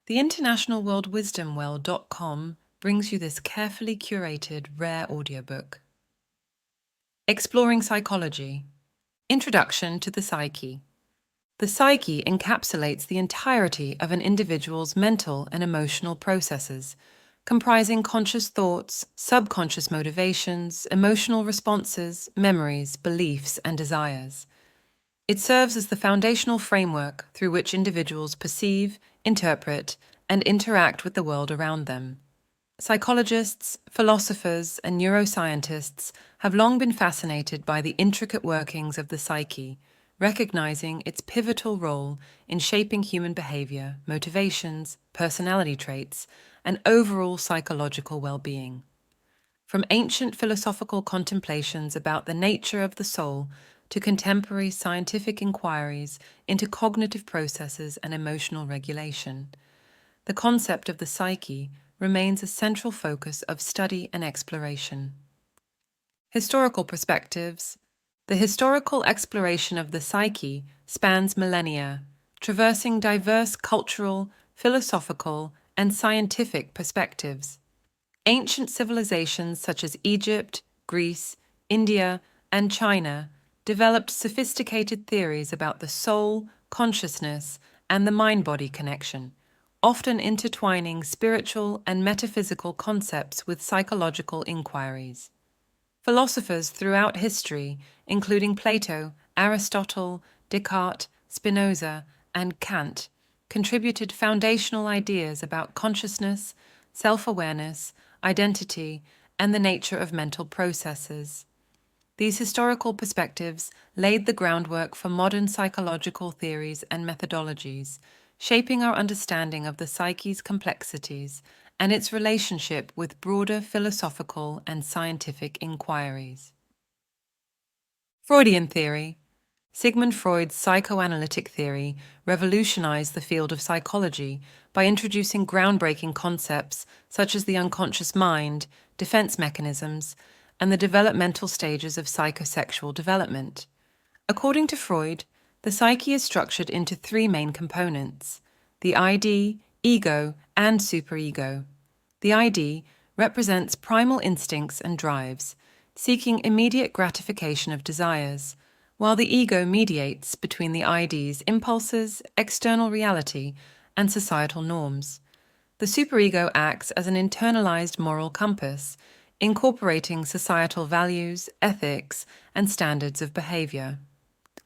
The International World Wisdom Well.com brings you this carefully curated, rare audiobook. Exploring Psychology. Introduction to the Psyche. The psyche encapsulates the entirety of an individual's mental and emotional processes, comprising conscious thoughts, subconscious motivations, emotional responses, memories, beliefs, and desires. It serves as the foundational framework through which individuals perceive, interpret, and interact with the world around them. Psychologists, philosophers, and neuroscientists have long been fascinated by the intricate workings of the psyche, recognizing its pivotal role in shaping human behavior, motivations, personality traits, and overall psychological well-being. From ancient philosophical contemplations about the nature of the soul to contemporary scientific inquiries into cognitive processes and emotional regulation, the concept of the psyche remains a central focus of study and exploration. Historical perspectives. The historical exploration of the psyche spans millennia, traversing diverse cultural, philosophical, and scientific perspectives. Ancient civilizations such as Egypt, Greece, India, and China developed sophisticated theories about the soul, consciousness, and the mind-body connection, often intertwining spiritual and metaphysical concepts with psychological inquiries. Philosophers throughout history, including Plato, Aristotle, Descartes, Spinoza, and Kant, contributed foundational ideas about consciousness, self-awareness, identity, and the nature of mental processes. These historical perspectives laid the groundwork for modern psychological theories and methodologies, shaping our understanding of the psyche's complexities and its relationship with broader philosophical and scientific inquiries. Freudian theory. Sigmund Freud's psychoanalytic theory revolutionized the field of psychology by introducing groundbreaking concepts such as the unconscious mind, defense mechanisms, and the developmental stages of psychosexual development. According to Freud, the psyche is structured into three main components: the ID, ego, and superego. The ID represents primal instincts and drives, seeking immediate gratification of desires, while the ego mediates between the ID's impulses, external reality, and societal norms. The superego acts as an internalized moral compass, incorporating societal values, ethics, and standards of behavior.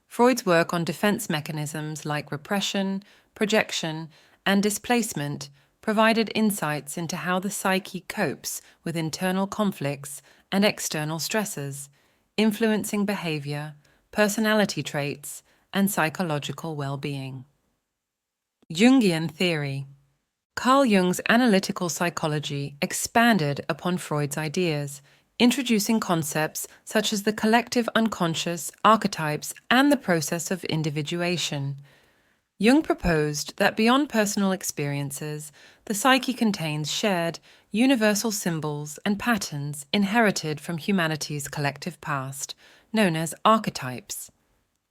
Freud's work on defense mechanisms like repression, projection, and displacement provided insights into how the psyche copes with internal conflicts and external stresses, influencing behavior, personality traits, and psychological well-being. Jungian theory. Carl Jung's analytical psychology expanded upon Freud's ideas, introducing concepts such as the collective unconscious, archetypes, and the process of individuation. Jung proposed that beyond personal experiences, the psyche contains shared, universal symbols and patterns inherited from humanity's collective past, known as archetypes.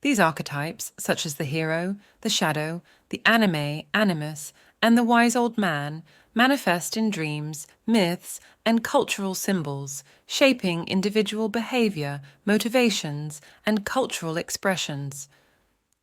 These archetypes, such as the hero, the shadow, the anime, animus, and the wise old man, manifest in dreams, myths, and cultural symbols, shaping individual behavior, motivations, and cultural expressions.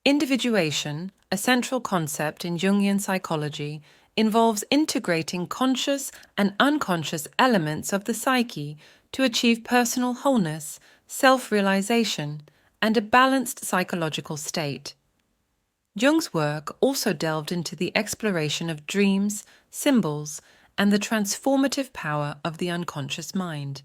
Individuation, a central concept in Jungian psychology, involves integrating conscious and unconscious elements of the psyche to achieve personal wholeness, self-realization, and a balanced psychological state. Jung's work also delved into the exploration of dreams, symbols, and the transformative power of the unconscious mind,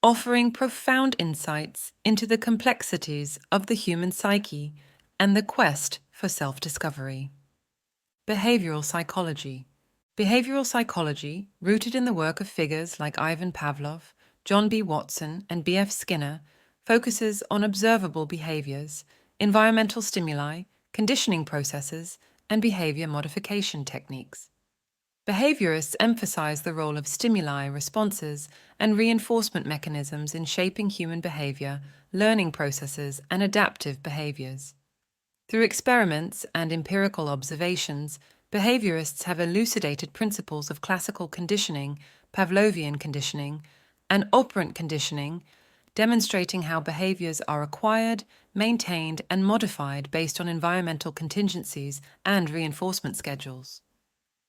offering profound insights into the complexities of the human psyche and the quest for self-discovery. Behavioral psychology. Behavioral psychology, rooted in the work of figures like Ivan Pavlov, John B. Watson, and B. F. Skinner, focuses on observable behaviors, environmental stimuli, conditioning processes, and behavior modification techniques. Behaviorists emphasize the role of stimuli, responses, and reinforcement mechanisms in shaping human behavior, learning processes, and adaptive behaviors. Through experiments and empirical observations, behaviorists have elucidated principles of classical conditioning, Pavlovian conditioning, and operant conditioning, demonstrating how behaviors are acquired, maintained, and modified based on environmental contingencies and reinforcement schedules.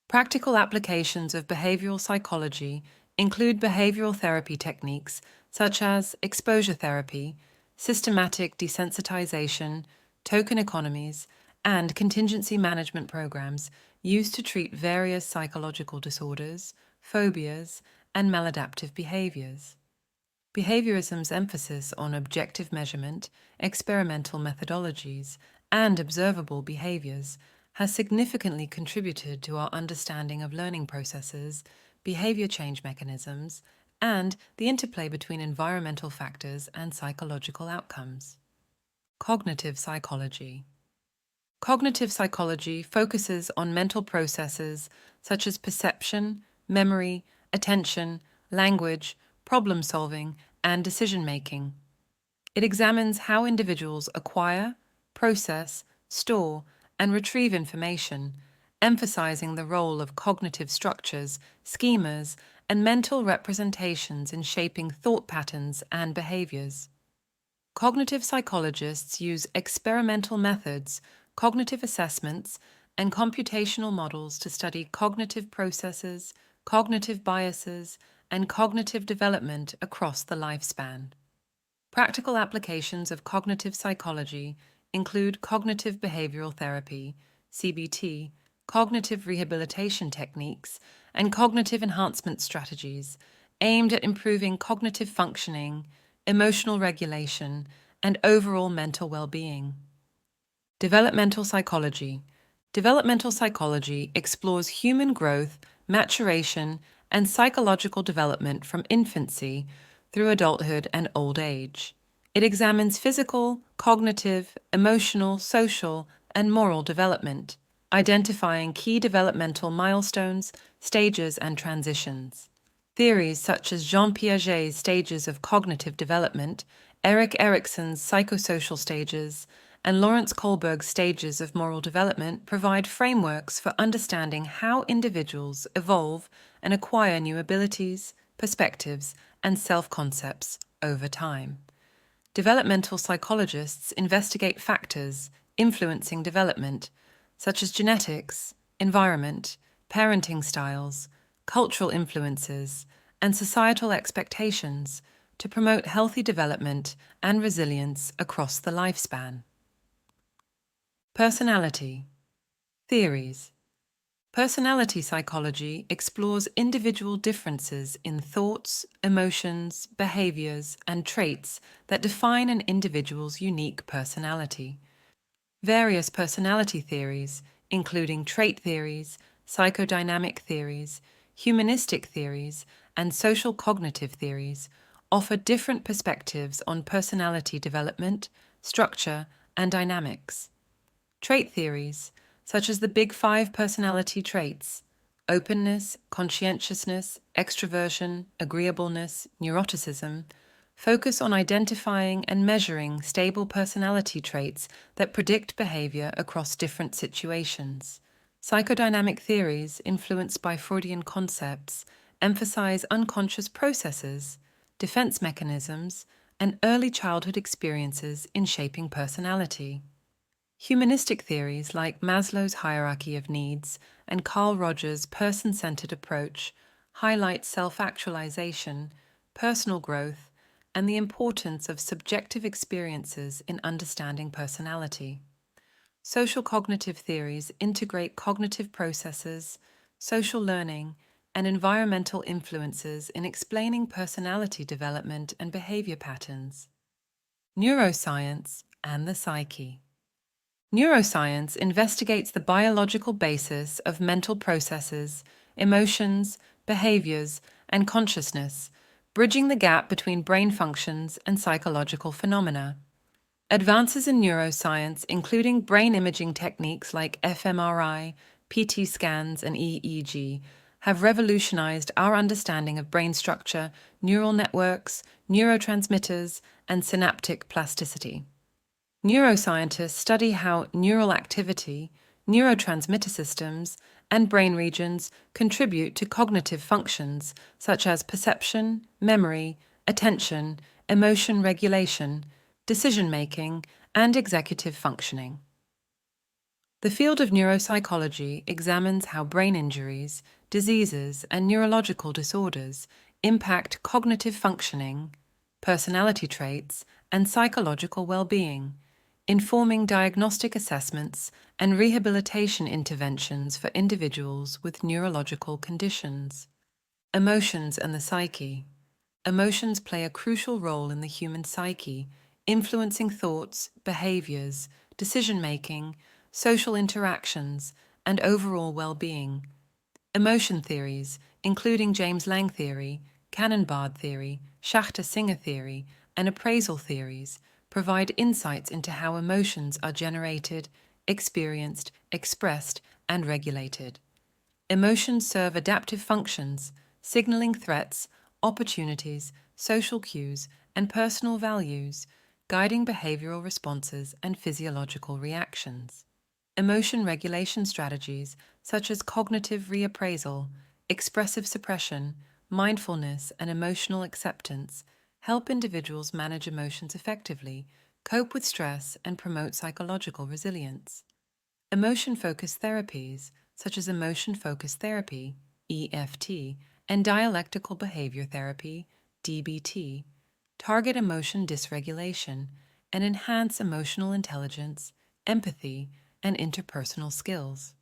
Practical applications of behavioral psychology include behavioral therapy techniques such as exposure therapy, systematic desensitization, token economies, and contingency management programs used to treat various psychological disorders, phobias, and maladaptive behaviors. Behaviorism's emphasis on objective measurement, experimental methodologies, and observable behaviors has significantly contributed to our understanding of learning processes, behavior change mechanisms, and the interplay between environmental factors and psychological outcomes. Cognitive psychology. Cognitive psychology focuses on mental processes such as perception, memory, attention, language, problem solving, and decision making. It examines how individuals acquire, process, store, and retrieve information, emphasizing the role of cognitive structures, schemas, and mental representations in shaping thought patterns and behaviors. Cognitive psychologists use experimental methods, cognitive assessments, and computational models to study cognitive processes, cognitive biases, and cognitive development across the lifespan. Practical applications of cognitive psychology include cognitive behavioral therapy, CBT, cognitive rehabilitation techniques, and cognitive enhancement strategies aimed at improving cognitive functioning, emotional regulation, and overall mental well-being. Developmental psychology. Developmental psychology explores human growth, maturation, and psychological development from infancy through adulthood and old age. It examines physical, cognitive, emotional, social, and moral development, identifying key developmental milestones, stages, and transitions. Theories such as Jean Piaget's stages of cognitive development, Erik Erikson's psychosocial stages, and Lawrence Kohlberg's stages of moral development provide frameworks for understanding how individuals evolve and acquire new abilities, perspectives, and self-concepts over time. Developmental psychologists investigate factors influencing development, such as genetics, environment, parenting styles, cultural influences, and societal expectations to promote healthy development and resilience across the lifespan. Personality. Theories. Personality psychology explores individual differences in thoughts, emotions, behaviors, and traits that define an individual's unique personality. Various personality theories, including trait theories, psychodynamic theories, humanistic theories, and social cognitive theories, offer different perspectives on personality development, structure, and dynamics. Trait theories, such as the Big Five personality traits, openness, conscientiousness, extroversion, agreeableness, neuroticism, focus on identifying and measuring stable personality traits that predict behavior across different situations. Psychodynamic theories, influenced by Freudian concepts, emphasize unconscious processes, defense mechanisms, and early childhood experiences in shaping personality. Humanistic theories like Maslow's hierarchy of needs and Carl Rogers' person-centered approach highlight self-actualization, personal growth, and the importance of subjective experiences in understanding personality. Social cognitive theories integrate cognitive processes, social learning, and environmental influences in explaining personality development and behavior patterns. Neuroscience and the psyche. Neuroscience investigates the biological basis of mental processes, emotions, behaviors, and consciousness, bridging the gap between brain functions and psychological phenomena. Advances in neuroscience, including brain imaging techniques like fMRI, PT scans, and EEG, have revolutionized our understanding of brain structure, neural networks, neurotransmitters, and synaptic plasticity. Neuroscientists study how neural activity, neurotransmitter systems, and brain regions contribute to cognitive functions such as perception, memory, attention, emotion regulation, decision-making, and executive functioning. The field of neuropsychology examines how brain injuries, diseases, and neurological disorders impact cognitive functioning, personality traits, and psychological well-being, informing diagnostic assessments and rehabilitation interventions for individuals with neurological conditions. Emotions and the psyche. Emotions play a crucial role in the human psyche, influencing thoughts, behaviors, decision-making, social interactions, and overall well-being. Emotion theories, including James Lange theory, Cannon-Bard theory, Schachter-Singer theory, and appraisal theories, provide insights into how emotions are generated, experienced, expressed, and regulated. Emotions serve adaptive functions, signaling threats, opportunities, social cues, and personal values, guiding behavioral responses and physiological reactions. Emotion regulation strategies such as cognitive reappraisal, expressive suppression, mindfulness, and emotional acceptance help individuals manage emotions effectively, cope with stress, and promote psychological resilience. Emotion-focused therapies, such as emotion-focused therapy, EFT, and dialectical behavior therapy, DBT, target emotion dysregulation and enhance emotional intelligence, empathy, and interpersonal skills.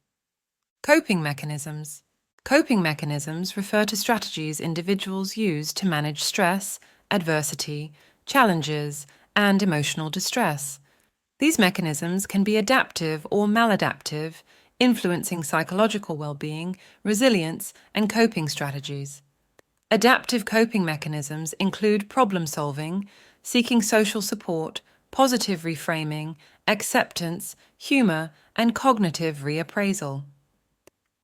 Coping mechanisms. Coping mechanisms refer to strategies individuals use to manage stress, adversity, challenges, and emotional distress. These mechanisms can be adaptive or maladaptive, influencing psychological well-being, resilience, and coping strategies. Adaptive coping mechanisms include problem-solving, seeking social support, positive reframing, acceptance, humor, and cognitive reappraisal.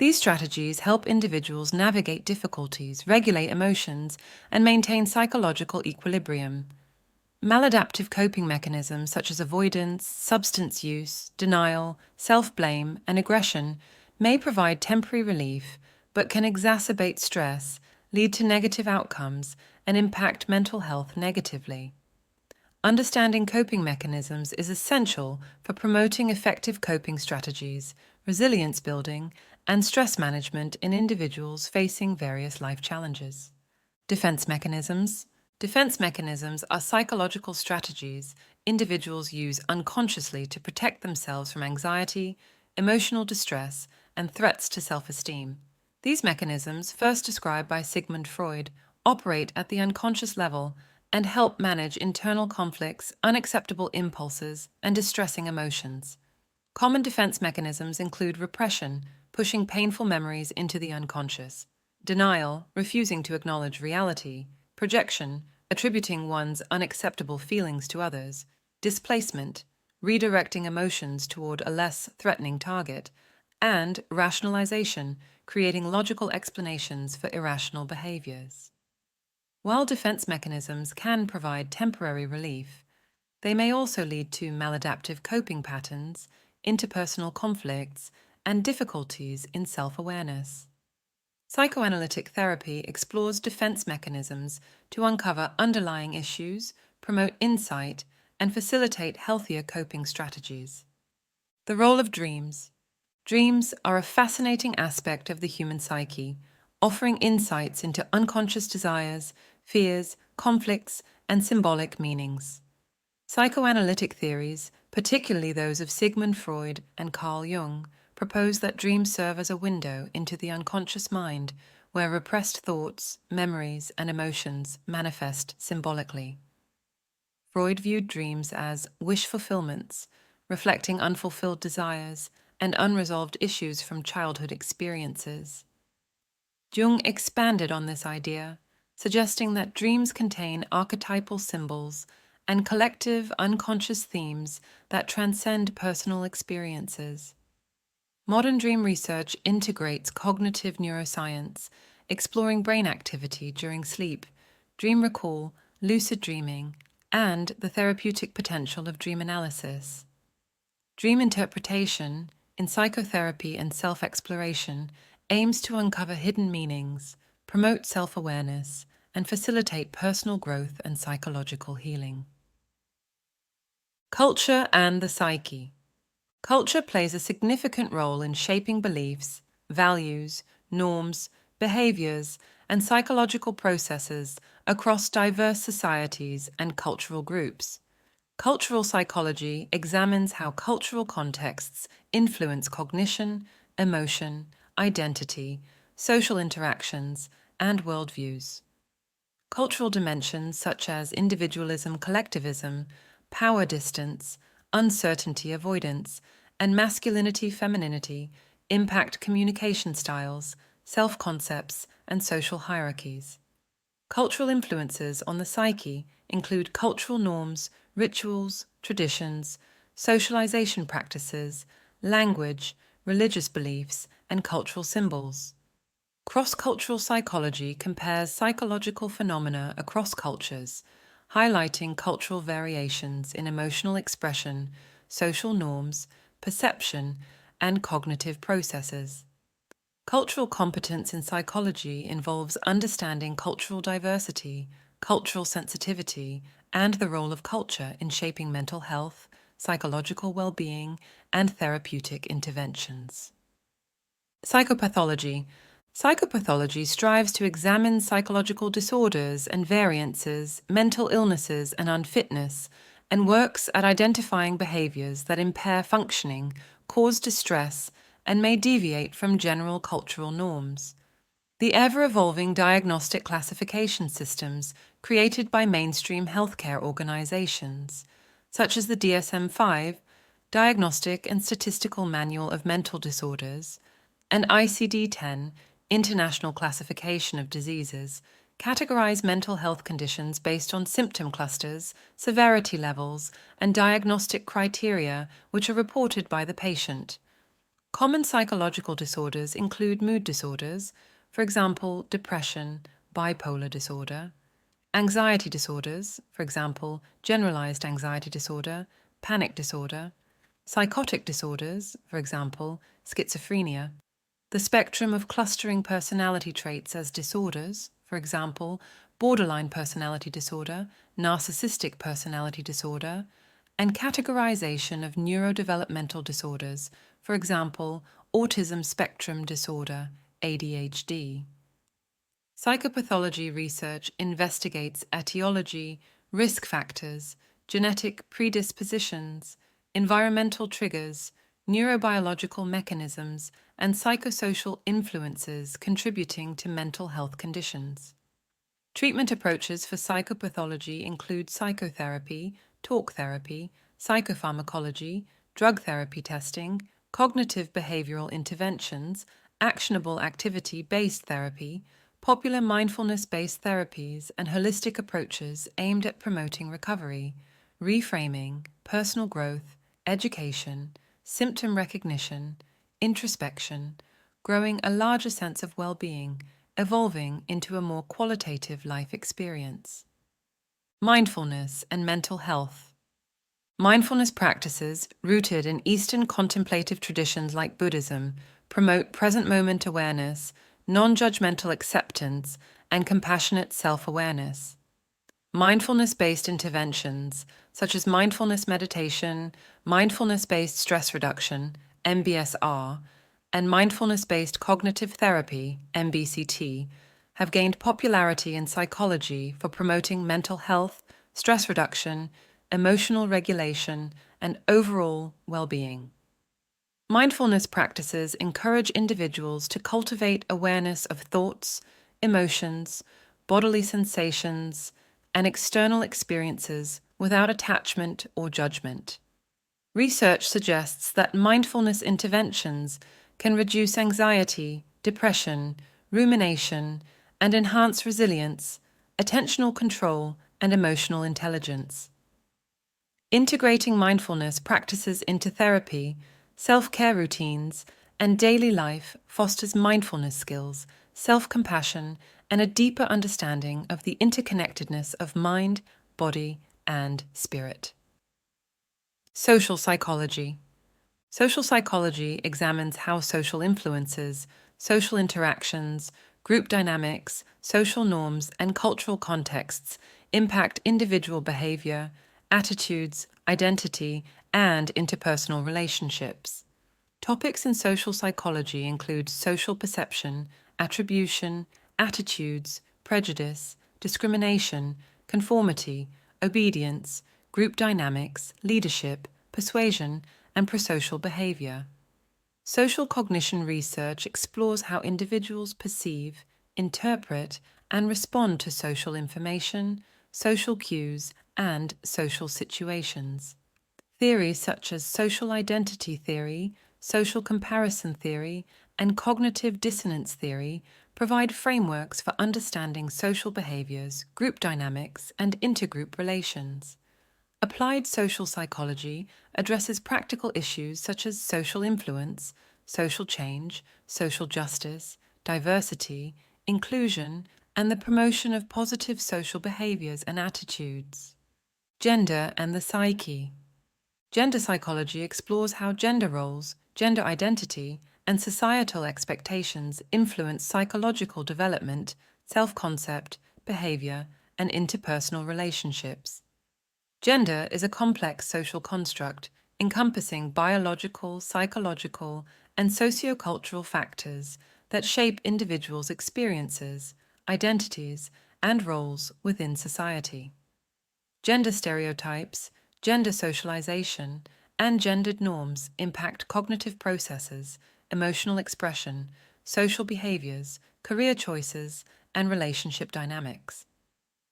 These strategies help individuals navigate difficulties, regulate emotions, and maintain psychological equilibrium. Maladaptive coping mechanisms such as avoidance, substance use, denial, self-blame, and aggression may provide temporary relief, but can exacerbate stress, lead to negative outcomes, and impact mental health negatively. Understanding coping mechanisms is essential for promoting effective coping strategies, resilience building, and stress management in individuals facing various life challenges. Defense mechanisms. Defense mechanisms are psychological strategies individuals use unconsciously to protect themselves from anxiety, emotional distress, and threats to self-esteem. These mechanisms, first described by Sigmund Freud, operate at the unconscious level and help manage internal conflicts, unacceptable impulses, and distressing emotions. Common defense mechanisms include repression, pushing painful memories into the unconscious; denial, refusing to acknowledge reality; projection, attributing one's unacceptable feelings to others; displacement, redirecting emotions toward a less threatening target; and rationalization, creating logical explanations for irrational behaviors. While defense mechanisms can provide temporary relief, they may also lead to maladaptive coping patterns, interpersonal conflicts, and difficulties in self-awareness. Psychoanalytic therapy explores defense mechanisms to uncover underlying issues, promote insight, and facilitate healthier coping strategies. The role of dreams. Dreams are a fascinating aspect of the human psyche, offering insights into unconscious desires, fears, conflicts, and symbolic meanings. Psychoanalytic theories, particularly those of Sigmund Freud and Carl Jung, propose that dreams serve as a window into the unconscious mind, where repressed thoughts, memories, and emotions manifest symbolically. Freud viewed dreams as wish fulfillments, reflecting unfulfilled desires and unresolved issues from childhood experiences. Jung expanded on this idea, suggesting that dreams contain archetypal symbols and collective unconscious themes that transcend personal experiences. Modern dream research integrates cognitive neuroscience, exploring brain activity during sleep, dream recall, lucid dreaming, and the therapeutic potential of dream analysis. Dream interpretation, in psychotherapy and self-exploration, aims to uncover hidden meanings, promote self-awareness, and facilitate personal growth and psychological healing. Culture and the psyche. Culture plays a significant role in shaping beliefs, values, norms, behaviors, and psychological processes across diverse societies and cultural groups. Cultural psychology examines how cultural contexts influence cognition, emotion, identity, social interactions, and worldviews. Cultural dimensions such as individualism, collectivism, power distance, uncertainty avoidance, and masculinity femininity impact communication styles, self-concepts, and social hierarchies. Cultural influences on the psyche include cultural norms, rituals, traditions, socialization practices, language, religious beliefs, and cultural symbols. Cross-cultural psychology compares psychological phenomena across cultures, highlighting cultural variations in emotional expression, social norms, perception, and cognitive processes. Cultural competence in psychology involves understanding cultural diversity, cultural sensitivity, and the role of culture in shaping mental health, psychological well-being, and therapeutic interventions. Psychopathology. Psychopathology strives to examine psychological disorders and variances, mental illnesses and unfitness, and works at identifying behaviors that impair functioning, cause distress, and may deviate from general cultural norms. The ever-evolving diagnostic classification systems created by mainstream healthcare organizations, such as the DSM-5, Diagnostic and Statistical Manual of Mental Disorders, and ICD-10, International Classification of Diseases, categorize mental health conditions based on symptom clusters, severity levels, and diagnostic criteria which are reported by the patient. Common psychological disorders include mood disorders, for example, depression, bipolar disorder, anxiety disorders, for example, generalized anxiety disorder, panic disorder, psychotic disorders, for example, schizophrenia, the spectrum of clustering personality traits as disorders, for example, borderline personality disorder, narcissistic personality disorder, and categorization of neurodevelopmental disorders, for example, autism spectrum disorder, ADHD. Psychopathology research investigates etiology, risk factors, genetic predispositions, environmental triggers, neurobiological mechanisms, and psychosocial influences contributing to mental health conditions. Treatment approaches for psychopathology include psychotherapy, talk therapy, psychopharmacology, drug therapy testing, cognitive behavioral interventions, actionable activity-based therapy, popular mindfulness-based therapies, and holistic approaches aimed at promoting recovery, reframing, personal growth, education, symptom recognition, introspection, growing a larger sense of well-being, evolving into a more qualitative life experience. Mindfulness and mental health. Mindfulness practices, rooted in Eastern contemplative traditions like Buddhism, promote present moment awareness, non-judgmental acceptance, and compassionate self-awareness. Mindfulness-based interventions, such as mindfulness meditation, mindfulness-based stress reduction, MBSR, and mindfulness-based cognitive therapy, MBCT, have gained popularity in psychology for promoting mental health, stress reduction, emotional regulation, and overall well-being. Mindfulness practices encourage individuals to cultivate awareness of thoughts, emotions, bodily sensations, and external experiences without attachment or judgment. Research suggests that mindfulness interventions can reduce anxiety, depression, rumination, and enhance resilience, attentional control, and emotional intelligence. Integrating mindfulness practices into therapy, self-care routines, and daily life fosters mindfulness skills, self-compassion, and a deeper understanding of the interconnectedness of mind, body, and spirit. Social psychology. Social psychology examines how social influences, social interactions, group dynamics, social norms, and cultural contexts impact individual behavior, attitudes, identity, and interpersonal relationships. Topics in social psychology include social perception, attribution, attitudes, prejudice, discrimination, conformity, obedience, group dynamics, leadership, persuasion, and prosocial behavior. Social cognition research explores how individuals perceive, interpret, and respond to social information, social cues, and social situations. Theories such as social identity theory, social comparison theory, and cognitive dissonance theory provide frameworks for understanding social behaviors, group dynamics, and intergroup relations. Applied social psychology addresses practical issues such as social influence, social change, social justice, diversity, inclusion, and the promotion of positive social behaviors and attitudes. Gender and the psyche. Gender psychology explores how gender roles, gender identity, and societal expectations influence psychological development, self-concept, behavior, and interpersonal relationships. Gender is a complex social construct encompassing biological, psychological, and sociocultural factors that shape individuals' experiences, identities, and roles within society. Gender stereotypes, gender socialization, and gendered norms impact cognitive processes, emotional expression, social behaviors, career choices, and relationship dynamics.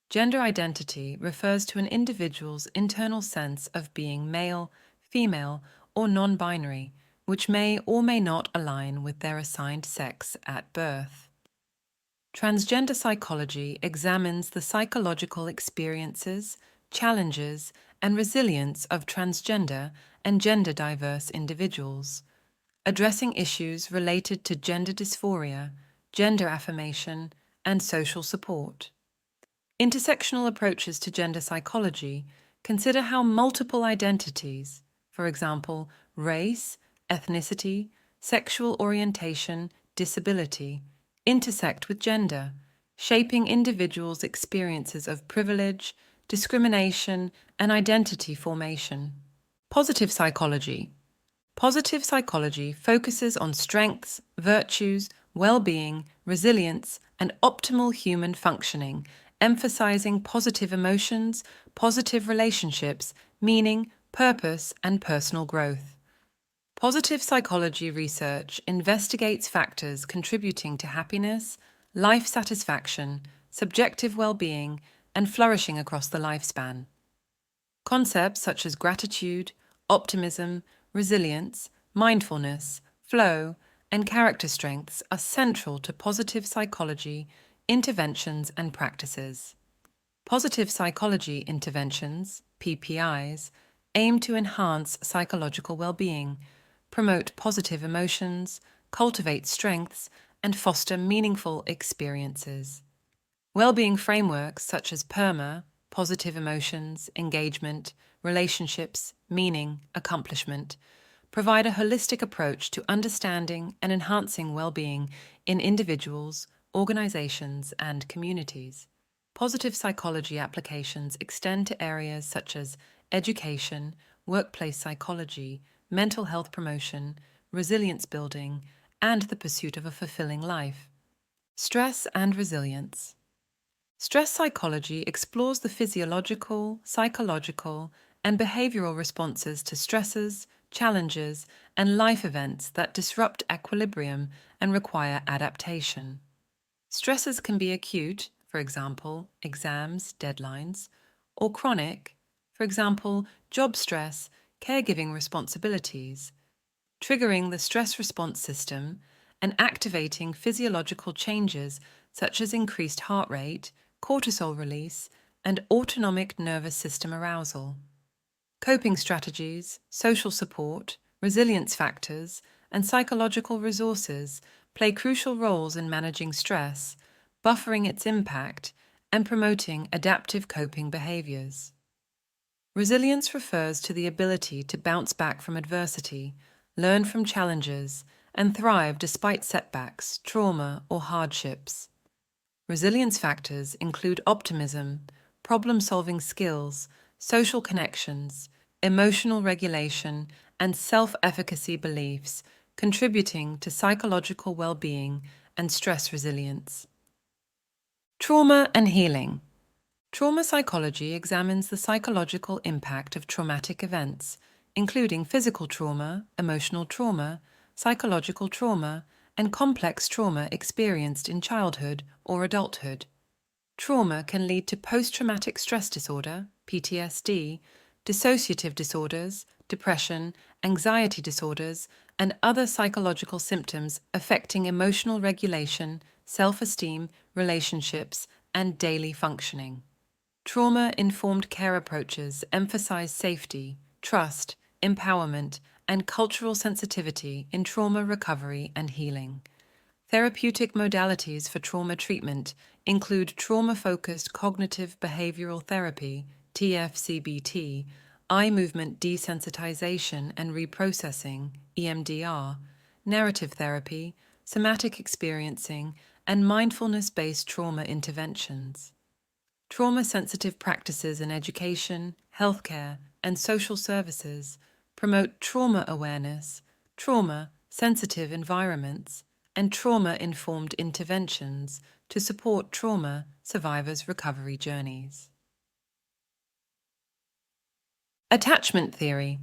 Gender identity refers to an individual's internal sense of being male, female, or non-binary, which may or may not align with their assigned sex at birth. Transgender psychology examines the psychological experiences, challenges, and resilience of transgender and gender-diverse individuals, addressing issues related to gender dysphoria, gender affirmation, and social support. Intersectional approaches to gender psychology consider how multiple identities, for example, race, ethnicity, sexual orientation, disability, intersect with gender, shaping individuals' experiences of privilege, discrimination, and identity formation. Positive psychology. Positive psychology focuses on strengths, virtues, well-being, resilience, and optimal human functioning, emphasizing positive emotions, positive relationships, meaning, purpose, and personal growth. Positive psychology research investigates factors contributing to happiness, life satisfaction, subjective well-being, and flourishing across the lifespan. Concepts such as gratitude, optimism, resilience, mindfulness, flow, and character strengths are central to positive psychology interventions and practices. Positive psychology interventions, PPIs, aim to enhance psychological well-being, promote positive emotions, cultivate strengths, and foster meaningful experiences. Well-being frameworks such as PERMA, positive emotions, engagement, relationships, meaning, accomplishment, provide a holistic approach to understanding and enhancing well-being in individuals, organizations, and communities. Positive psychology applications extend to areas such as education, workplace psychology, mental health promotion, resilience building, and the pursuit of a fulfilling life. Stress and resilience. Stress psychology explores the physiological, psychological, and behavioral responses to stresses, challenges, and life events that disrupt equilibrium and require adaptation. Stresses can be acute, for example, exams, deadlines, or chronic, for example, job stress, caregiving responsibilities, triggering the stress response system and activating physiological changes such as increased heart rate, cortisol release, and autonomic nervous system arousal. Coping strategies, social support, resilience factors, and psychological resources play crucial roles in managing stress, buffering its impact, and promoting adaptive coping behaviors. Resilience refers to the ability to bounce back from adversity, learn from challenges, and thrive despite setbacks, trauma, or hardships. Resilience factors include optimism, problem-solving skills, social connections, emotional regulation, and self-efficacy beliefs, contributing to psychological well-being and stress resilience. Trauma and healing. Trauma psychology examines the psychological impact of traumatic events, including physical trauma, emotional trauma, psychological trauma, and complex trauma experienced in childhood or adulthood. Trauma can lead to post-traumatic stress disorder, PTSD, dissociative disorders, depression, anxiety disorders, and other psychological symptoms affecting emotional regulation, self-esteem, relationships, and daily functioning. Trauma-informed care approaches emphasize safety, trust, empowerment, and cultural sensitivity in trauma recovery and healing. Therapeutic modalities for trauma treatment include trauma-focused cognitive behavioral therapy, TFCBT, eye movement desensitization and reprocessing, EMDR, narrative therapy, somatic experiencing, and mindfulness-based trauma interventions. Trauma-sensitive practices in education, healthcare, and social services promote trauma awareness, trauma-sensitive environments, and trauma-informed interventions to support trauma survivors' recovery journeys. Attachment theory.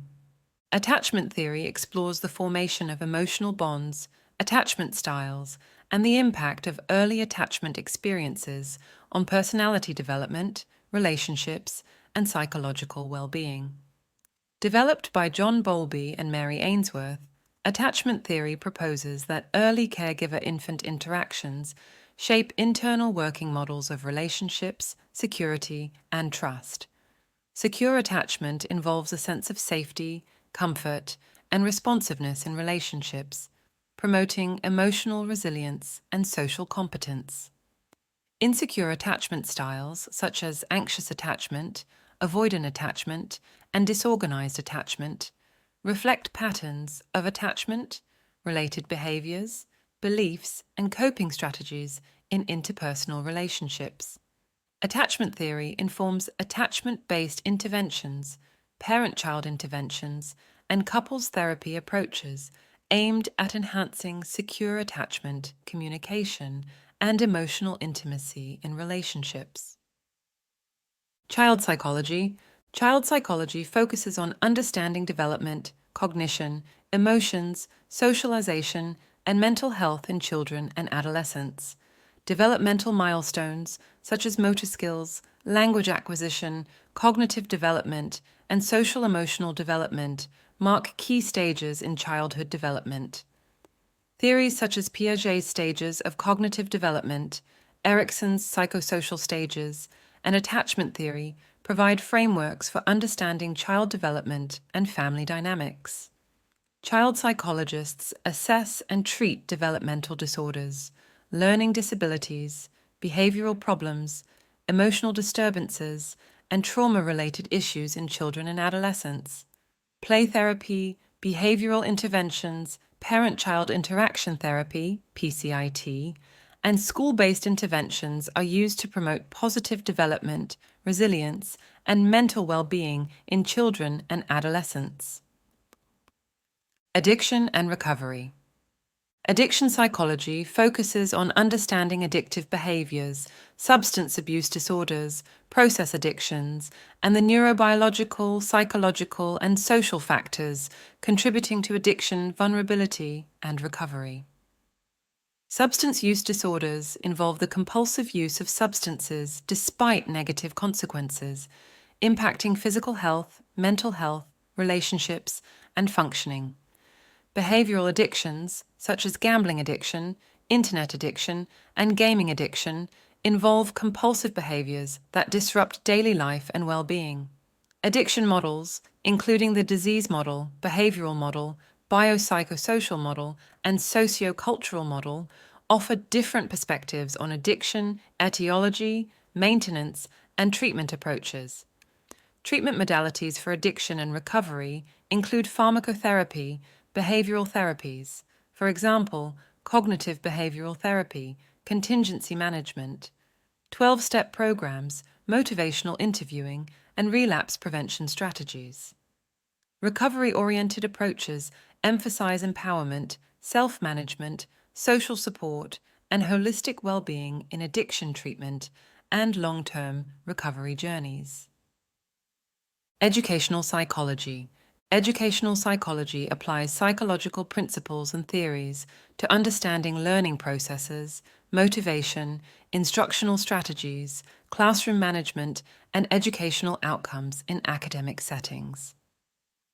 Attachment theory explores the formation of emotional bonds, attachment styles, and the impact of early attachment experiences on personality development, relationships, and psychological well-being. Developed by John Bowlby and Mary Ainsworth, attachment theory proposes that early caregiver-infant interactions shape internal working models of relationships, security, and trust. Secure attachment involves a sense of safety, comfort, and responsiveness in relationships, promoting emotional resilience and social competence. Insecure attachment styles, such as anxious attachment, avoidant attachment, and disorganized attachment, reflect patterns of attachment, related behaviors, beliefs, and coping strategies in interpersonal relationships. Attachment theory informs attachment-based interventions, parent-child interventions, and couples therapy approaches aimed at enhancing secure attachment, communication, and emotional intimacy in relationships. Child psychology. Child psychology focuses on understanding development, cognition, emotions, socialization, and mental health in children and adolescents. Developmental milestones, such as motor skills, language acquisition, cognitive development, and social-emotional development, mark key stages in childhood development. Theories such as Piaget's stages of cognitive development, Erikson's psychosocial stages, and attachment theory provide frameworks for understanding child development and family dynamics. Child psychologists assess and treat developmental disorders, learning disabilities, behavioral problems, emotional disturbances, and trauma-related issues in children and adolescents. Play therapy, behavioral interventions, parent-child interaction therapy, PCIT, and school-based interventions are used to promote positive development, resilience, and mental well-being in children and adolescents. Addiction and recovery. Addiction psychology focuses on understanding addictive behaviors, substance abuse disorders, process addictions, and the neurobiological, psychological, and social factors contributing to addiction, vulnerability, and recovery. Substance use disorders involve the compulsive use of substances despite negative consequences, impacting physical health, mental health, relationships, and functioning. Behavioral addictions, such as gambling addiction, internet addiction, and gaming addiction, involve compulsive behaviors that disrupt daily life and well-being. Addiction models, including the disease model, behavioral model, biopsychosocial model, and sociocultural model, offer different perspectives on addiction, etiology, maintenance, and treatment approaches. Treatment modalities for addiction and recovery include pharmacotherapy, behavioral therapies, for example, cognitive behavioral therapy, contingency management, 12-step programs, motivational interviewing, and relapse prevention strategies. Recovery-oriented approaches emphasize empowerment, self-management, social support, and holistic well-being in addiction treatment and long-term recovery journeys. Educational psychology. Educational psychology applies psychological principles and theories to understanding learning processes, motivation, instructional strategies, classroom management, and educational outcomes in academic settings.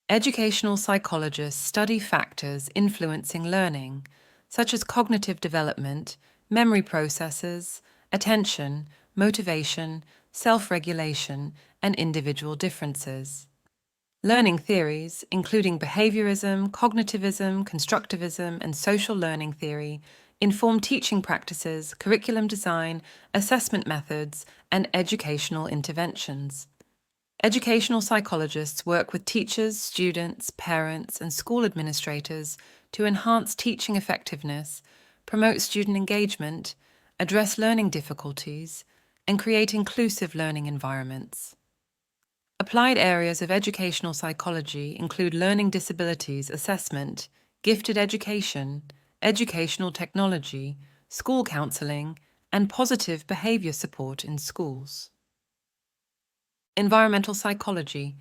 Educational psychologists study factors influencing learning, such as cognitive development, memory processes, attention, motivation, self-regulation, and individual differences. Learning theories, including behaviorism, cognitivism, constructivism, and social learning theory, inform teaching practices, curriculum design, assessment methods, and educational interventions. Educational psychologists work with teachers, students, parents, and school administrators to enhance teaching effectiveness, promote student engagement, address learning difficulties, and create inclusive learning environments. Applied areas of educational psychology include learning disabilities assessment, gifted education, educational technology, school counseling, and positive behavior support in schools. Environmental psychology.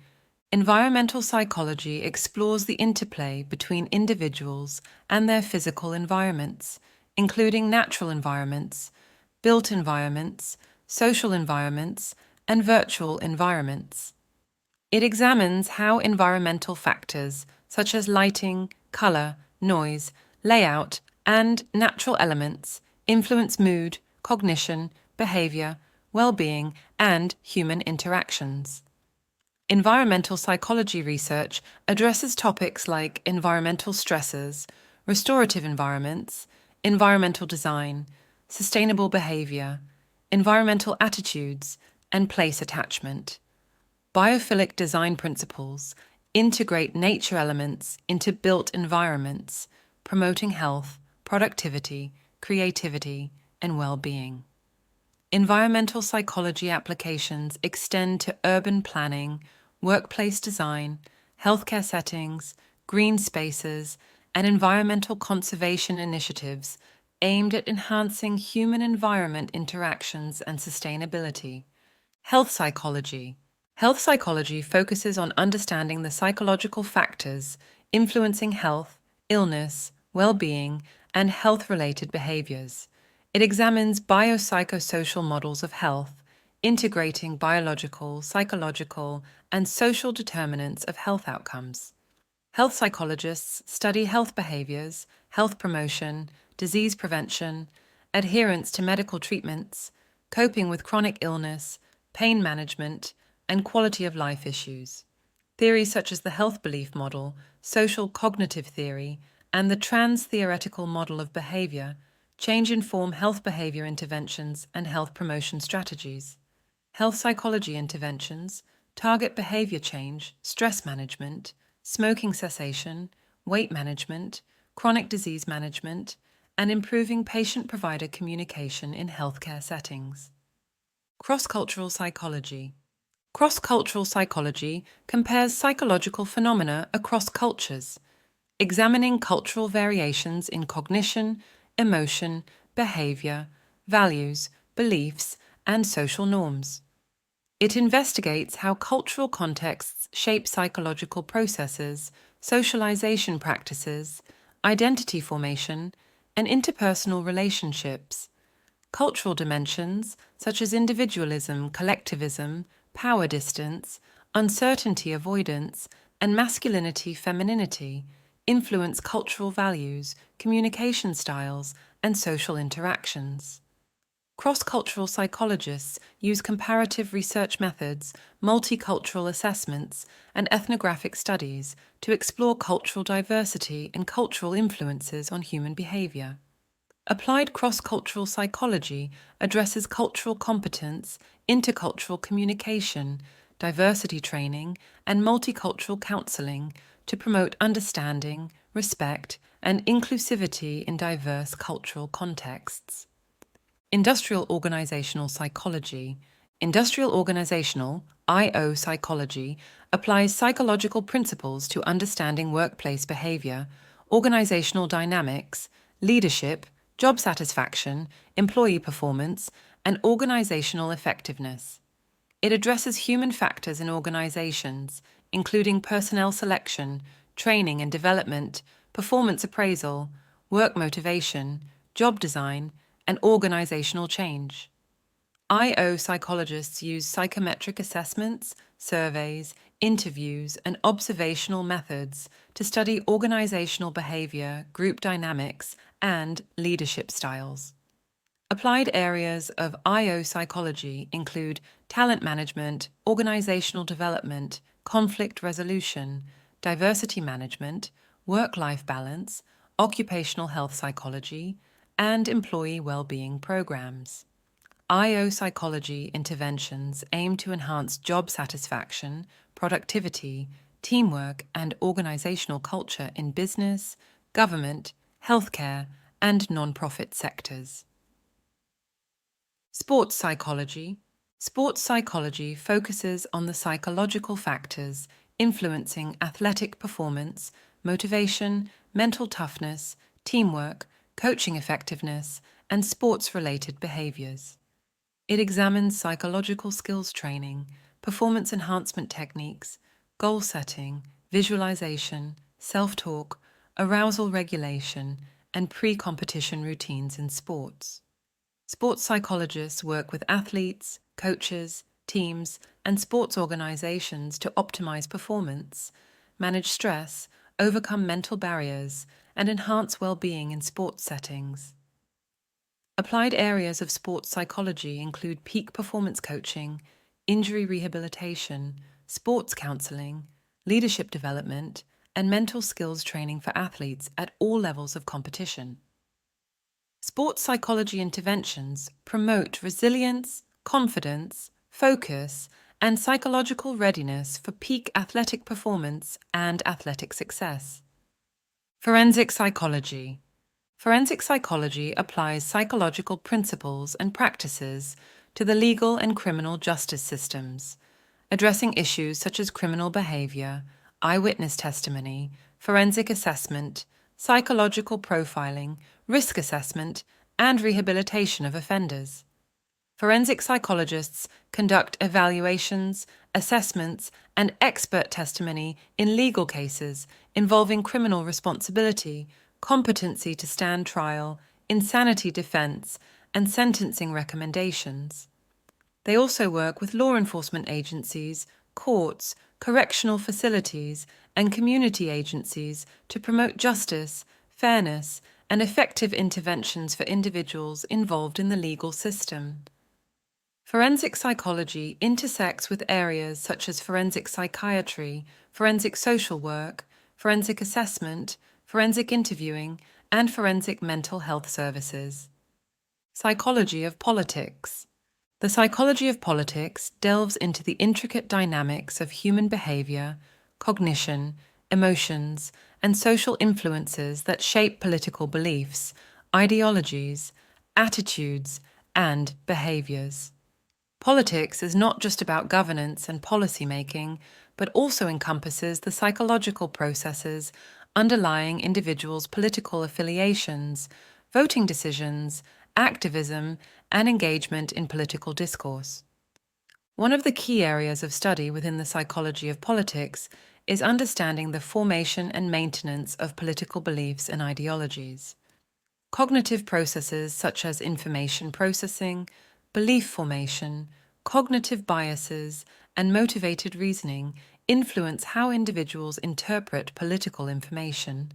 Environmental psychology explores the interplay between individuals and their physical environments, including natural environments, built environments, social environments, and virtual environments. It examines how environmental factors such as lighting, color, noise, layout, and natural elements influence mood, cognition, behavior, well-being, and human interactions. Environmental psychology research addresses topics like environmental stresses, restorative environments, environmental design, sustainable behavior, environmental attitudes, and place attachment. Biophilic design principles integrate nature elements into built environments, promoting health, productivity, creativity, and well-being. Environmental psychology applications extend to urban planning, workplace design, healthcare settings, green spaces, and environmental conservation initiatives aimed at enhancing human-environment interactions and sustainability. Health psychology. Health psychology focuses on understanding the psychological factors influencing health, illness, well-being, and health-related behaviors. It examines biopsychosocial models of health, integrating biological, psychological, and social determinants of health outcomes. Health psychologists study health behaviors, health promotion, disease prevention, adherence to medical treatments, coping with chronic illness, pain management, and quality of life issues. Theories such as the health belief model, social cognitive theory, and the trans-theoretical model of behavior change-inform health behavior interventions and health promotion strategies. Health psychology interventions target behavior change, stress management, smoking cessation, weight management, chronic disease management, and improving patient-provider communication in healthcare settings. Cross-cultural psychology. Cross-cultural psychology compares psychological phenomena across cultures, examining cultural variations in cognition, emotion, behavior, values, beliefs, and social norms. It investigates how cultural contexts shape psychological processes, socialization practices, identity formation, and interpersonal relationships. Cultural dimensions, such as individualism, collectivism, power distance, uncertainty avoidance, and masculinity-femininity, influence cultural values, communication styles, and social interactions. Cross-cultural psychologists use comparative research methods, multicultural assessments, and ethnographic studies to explore cultural diversity and cultural influences on human behavior. Applied cross-cultural psychology addresses cultural competence, intercultural communication, diversity training, and multicultural counseling to promote understanding, respect, and inclusivity in diverse cultural contexts. Industrial organizational psychology. Industrial organizational (IO) psychology applies psychological principles to understanding workplace behavior, organizational dynamics, leadership, job satisfaction, employee performance, and organizational effectiveness. It addresses human factors in organizations, including personnel selection, training and development, performance appraisal, work motivation, job design, and organizational change. IO psychologists use psychometric assessments, surveys, interviews, and observational methods to study organizational behavior, group dynamics, and leadership styles. Applied areas of IO psychology include talent management, organizational development, conflict resolution, diversity management, work-life balance, occupational health psychology, and employee well-being programs. IO psychology interventions aim to enhance job satisfaction, productivity, teamwork, and organizational culture in business, government, healthcare, and non-profit sectors. Sports psychology. Sports psychology focuses on the psychological factors influencing athletic performance, motivation, mental toughness, teamwork, coaching effectiveness, and sports-related behaviors. It examines psychological skills training, performance enhancement techniques, goal setting, visualization, self-talk, arousal regulation, and pre-competition routines in sports. Sports psychologists work with athletes, coaches, teams, and sports organizations to optimize performance, manage stress, overcome mental barriers, and enhance well-being in sports settings. Applied areas of sports psychology include peak performance coaching, injury rehabilitation, sports counseling, leadership development, and mental skills training for athletes at all levels of competition. Sports psychology interventions promote resilience, confidence, focus, and psychological readiness for peak athletic performance and athletic success. Forensic psychology. Forensic psychology applies psychological principles and practices to the legal and criminal justice systems, addressing issues such as criminal behavior, eyewitness testimony, forensic assessment, psychological profiling, risk assessment, and rehabilitation of offenders. Forensic psychologists conduct evaluations, assessments, and expert testimony in legal cases involving criminal responsibility, competency to stand trial, insanity defense, and sentencing recommendations. They also work with law enforcement agencies, courts, correctional facilities, and community agencies to promote justice, fairness, and effective interventions for individuals involved in the legal system. Forensic psychology intersects with areas such as forensic psychiatry, forensic social work, forensic assessment, forensic interviewing, and forensic mental health services. Psychology of politics. The psychology of politics delves into the intricate dynamics of human behavior, cognition, emotions, and social influences that shape political beliefs, ideologies, attitudes, and behaviors. Politics is not just about governance and policy making, but also encompasses the psychological processes underlying individuals' political affiliations, voting decisions, activism, and engagement in political discourse. One of the key areas of study within the psychology of politics is understanding the formation and maintenance of political beliefs and ideologies. Cognitive processes such as information processing, belief formation, cognitive biases, and motivated reasoning influence how individuals interpret political information,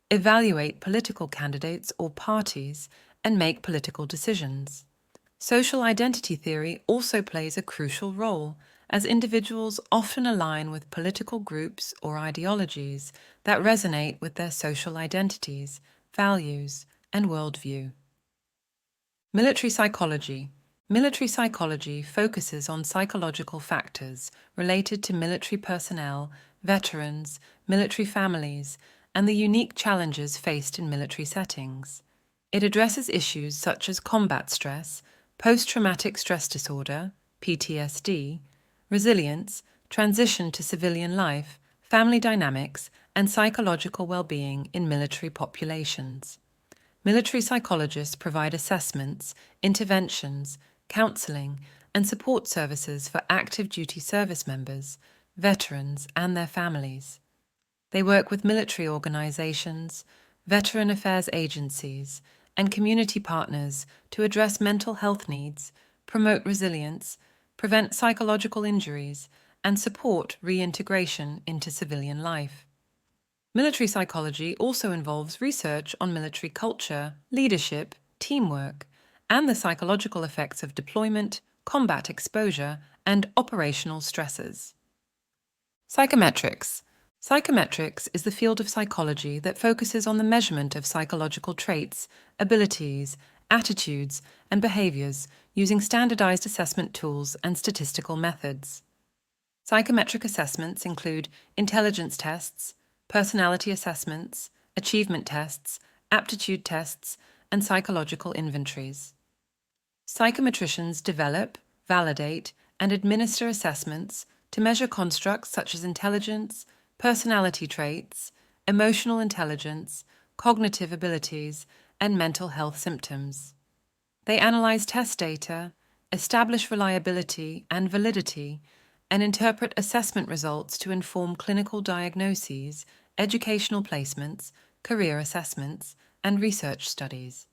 evaluate political candidates or parties, and make political decisions. Social identity theory also plays a crucial role, as individuals often align with political groups or ideologies that resonate with their social identities, values, and worldview. Military psychology. Military psychology focuses on psychological factors related to military personnel, veterans, military families, and the unique challenges faced in military settings. It addresses issues such as combat stress, post-traumatic stress disorder, PTSD, resilience, transition to civilian life, family dynamics, and psychological well-being in military populations. Military psychologists provide assessments, interventions, counseling, and support services for active duty service members, veterans, and their families. They work with military organizations, veteran affairs agencies, and community partners to address mental health needs, promote resilience, prevent psychological injuries, and support reintegration into civilian life. Military psychology also involves research on military culture, leadership, teamwork, and the psychological effects of deployment, combat exposure, and operational stresses. Psychometrics. Psychometrics is the field of psychology that focuses on the measurement of psychological traits, abilities, attitudes, and behaviors using standardized assessment tools and statistical methods. Psychometric assessments include intelligence tests, personality assessments, achievement tests, aptitude tests, and psychological inventories. Psychometricians develop, validate, and administer assessments to measure constructs such as intelligence, personality traits, emotional intelligence, cognitive abilities, and mental health symptoms. They analyze test data, establish reliability and validity, and interpret assessment results to inform clinical diagnoses, educational placements, career assessments, and research studies.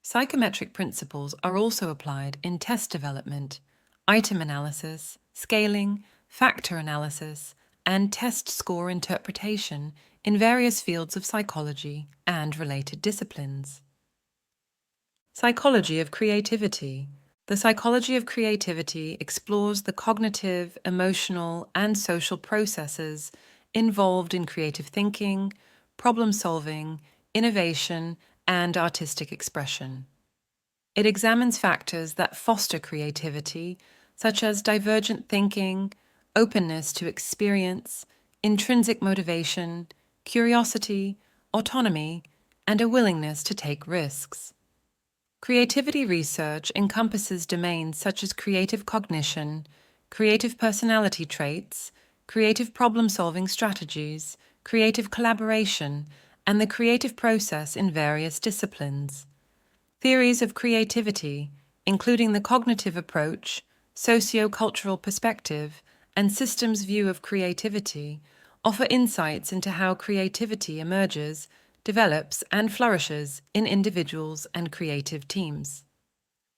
Psychometric principles are also applied in test development, item analysis, scaling, factor analysis, and test score interpretation in various fields of psychology and related disciplines. Psychology of creativity. The psychology of creativity explores the cognitive, emotional, and social processes involved in creative thinking, problem-solving, innovation, and artistic expression. It examines factors that foster creativity, such as divergent thinking, openness to experience, intrinsic motivation, curiosity, autonomy, and a willingness to take risks. Creativity research encompasses domains such as creative cognition, creative personality traits, creative problem-solving strategies, creative collaboration, and the creative process in various disciplines. Theories of creativity, including the cognitive approach, socio-cultural perspective, and systems view of creativity, offer insights into how creativity emerges, develops, and flourishes in individuals and creative teams.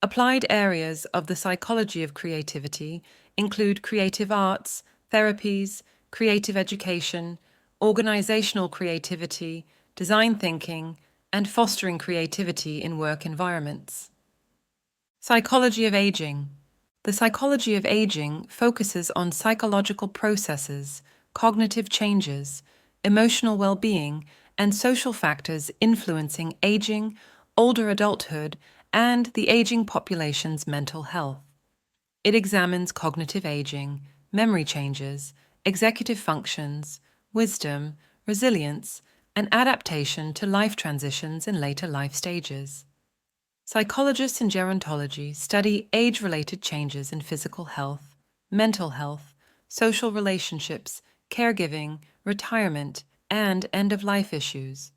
Applied areas of the psychology of creativity include creative arts, therapies, creative education, organizational creativity, design thinking, and fostering creativity in work environments. Psychology of aging. The psychology of aging focuses on psychological processes, cognitive changes, emotional well-being, and social factors influencing aging, older adulthood, and the aging population's mental health. It examines cognitive aging, memory changes, executive functions, wisdom, resilience, and adaptation to life transitions in later life stages. Psychologists in gerontology study age-related changes in physical health, mental health, social relationships, caregiving, retirement, and end-of-life issues.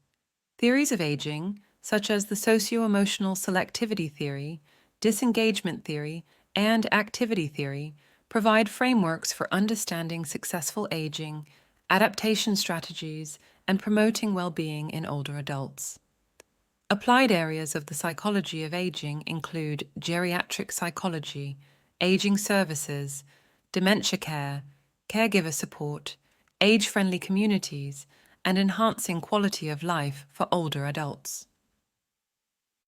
Theories of aging, such as the socio-emotional selectivity theory, disengagement theory, and activity theory, provide frameworks for understanding successful aging, adaptation strategies, and promoting well-being in older adults. Applied areas of the psychology of aging include geriatric psychology, aging services, dementia care, caregiver support, age-friendly communities, and enhancing quality of life for older adults.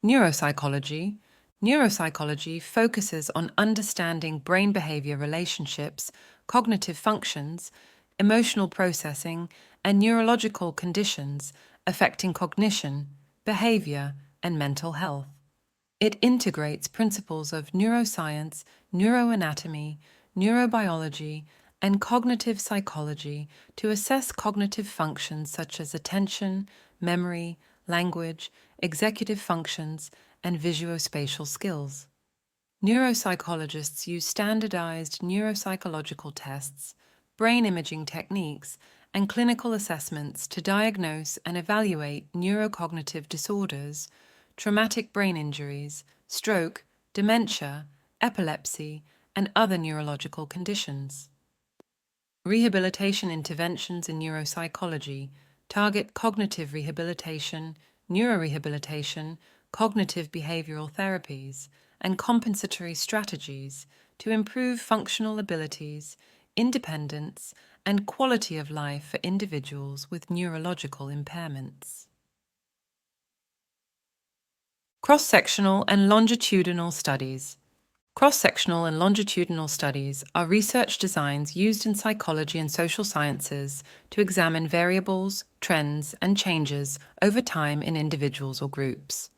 Neuropsychology. Neuropsychology focuses on understanding brain behavior relationships, cognitive functions, emotional processing, and neurological conditions affecting cognition, behavior, and mental health. It integrates principles of neuroscience, neuroanatomy, neurobiology, and cognitive psychology to assess cognitive functions such as attention, memory, language, executive functions, and visuospatial skills. Neuropsychologists use standardized neuropsychological tests, brain imaging techniques, and clinical assessments to diagnose and evaluate neurocognitive disorders, traumatic brain injuries, stroke, dementia, epilepsy, and other neurological conditions. Rehabilitation interventions in neuropsychology target cognitive rehabilitation, neurorehabilitation, cognitive behavioral therapies, and compensatory strategies to improve functional abilities, independence, and quality of life for individuals with neurological impairments. Cross-sectional and longitudinal studies. Cross-sectional and longitudinal studies are research designs used in psychology and social sciences to examine variables, trends, and changes over time in individuals or groups.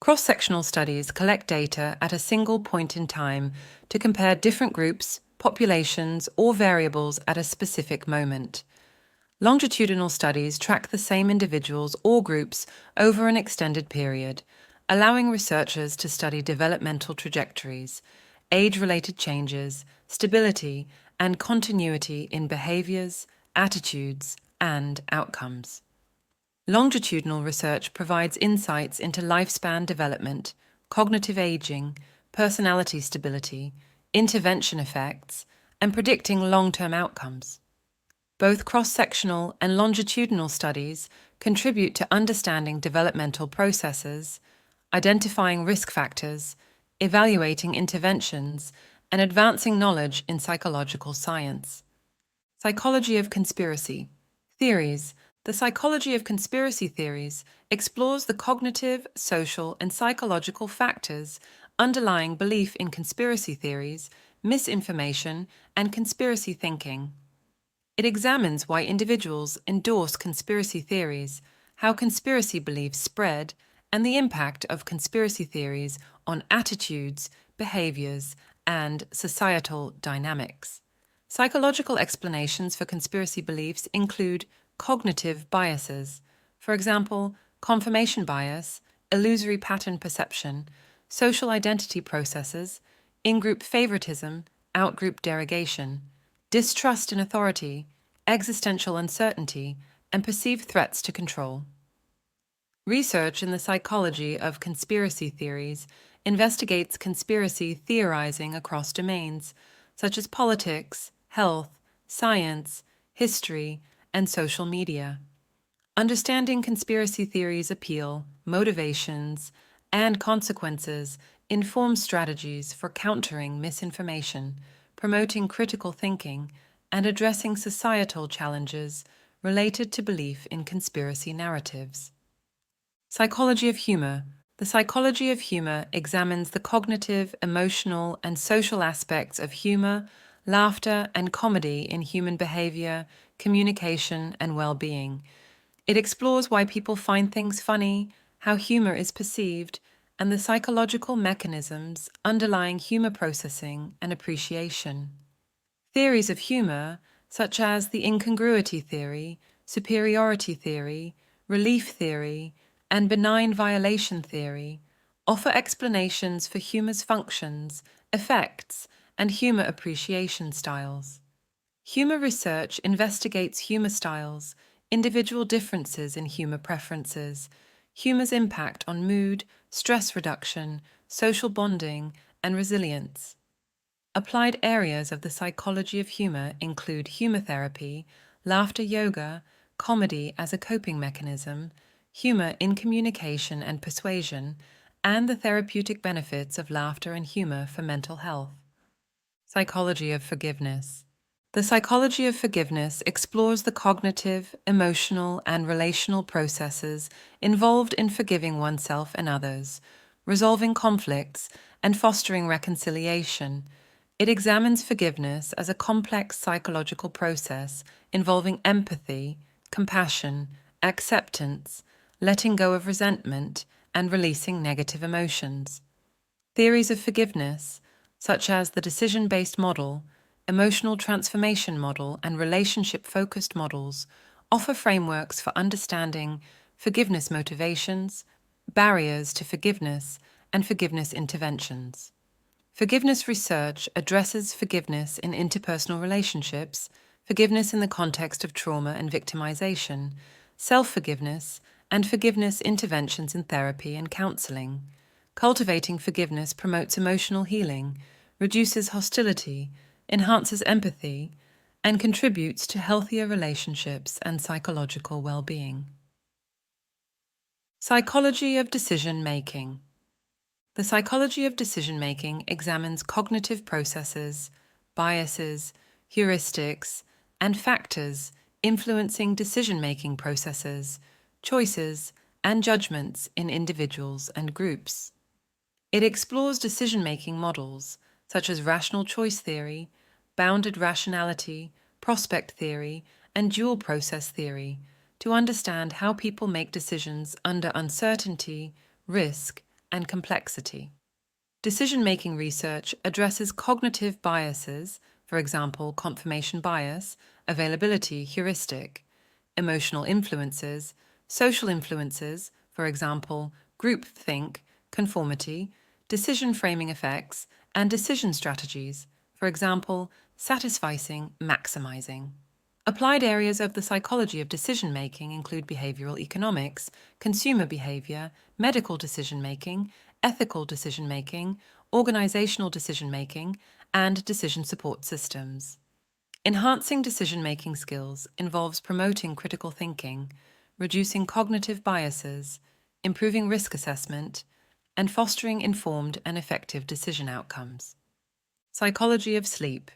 Cross-sectional studies collect data at a single point in time to compare different groups, populations, or variables at a specific moment. Longitudinal studies track the same individuals or groups over an extended period, allowing researchers to study developmental trajectories, age-related changes, stability, and continuity in behaviors, attitudes, and outcomes. Longitudinal research provides insights into lifespan development, cognitive aging, personality stability, intervention effects, and predicting long-term outcomes. Both cross-sectional and longitudinal studies contribute to understanding developmental processes, identifying risk factors, evaluating interventions, and advancing knowledge in psychological science. Psychology of conspiracy. Theories. The psychology of conspiracy theories explores the cognitive, social, and psychological factors underlying belief in conspiracy theories, misinformation, and conspiracy thinking. It examines why individuals endorse conspiracy theories, how conspiracy beliefs spread, and the impact of conspiracy theories on attitudes, behaviors, and societal dynamics. Psychological explanations for conspiracy beliefs include cognitive biases, for example, confirmation bias, illusory pattern perception, social identity processes, in-group favoritism, out-group derogation, distrust in authority, existential uncertainty, and perceived threats to control. Research in the psychology of conspiracy theories investigates conspiracy theorizing across domains, such as politics, health, science, history, and social media. Understanding conspiracy theories' appeal, motivations, and consequences informs strategies for countering misinformation, promoting critical thinking, and addressing societal challenges related to belief in conspiracy narratives. Psychology of humor. The psychology of humor examines the cognitive, emotional, and social aspects of humor, laughter, and comedy in human behavior, communication, and well-being. It explores why people find things funny, how humor is perceived, and the psychological mechanisms underlying humor processing and appreciation. Theories of humor, such as the incongruity theory, superiority theory, relief theory, and benign violation theory, offer explanations for humor's functions, effects, and humor appreciation styles. Humor research investigates humor styles, individual differences in humor preferences, humor's impact on mood, stress reduction, social bonding, and resilience. Applied areas of the psychology of humor include humor therapy, laughter yoga, comedy as a coping mechanism, humor in communication and persuasion, and the therapeutic benefits of laughter and humor for mental health. Psychology of forgiveness. The psychology of forgiveness explores the cognitive, emotional, and relational processes involved in forgiving oneself and others, resolving conflicts, and fostering reconciliation. It examines forgiveness as a complex psychological process involving empathy, compassion, acceptance, letting go of resentment, and releasing negative emotions. Theories of forgiveness, such as the decision-based model, emotional transformation model, and relationship-focused models offer frameworks for understanding forgiveness motivations, barriers to forgiveness, and forgiveness interventions. Forgiveness research addresses forgiveness in interpersonal relationships, forgiveness in the context of trauma and victimization, self-forgiveness, and forgiveness interventions in therapy and counseling. Cultivating forgiveness promotes emotional healing, reduces hostility, enhances empathy, and contributes to healthier relationships and psychological well-being. Psychology of decision-making. The psychology of decision-making examines cognitive processes, biases, heuristics, and factors influencing decision-making processes, choices, and judgments in individuals and groups. It explores decision-making models such as rational choice theory, bounded rationality, prospect theory, and dual process theory to understand how people make decisions under uncertainty, risk, and complexity. Decision-making research addresses cognitive biases, for example, confirmation bias, availability heuristic, emotional influences, social influences, for example, groupthink, conformity, decision framing effects, and decision strategies, for example, satisficing, maximizing. Applied areas of the psychology of decision-making include behavioral economics, consumer behavior, medical decision-making, ethical decision-making, organizational decision-making, and decision support systems. Enhancing decision-making skills involves promoting critical thinking, reducing cognitive biases, improving risk assessment, and fostering informed and effective decision outcomes. Psychology of sleep.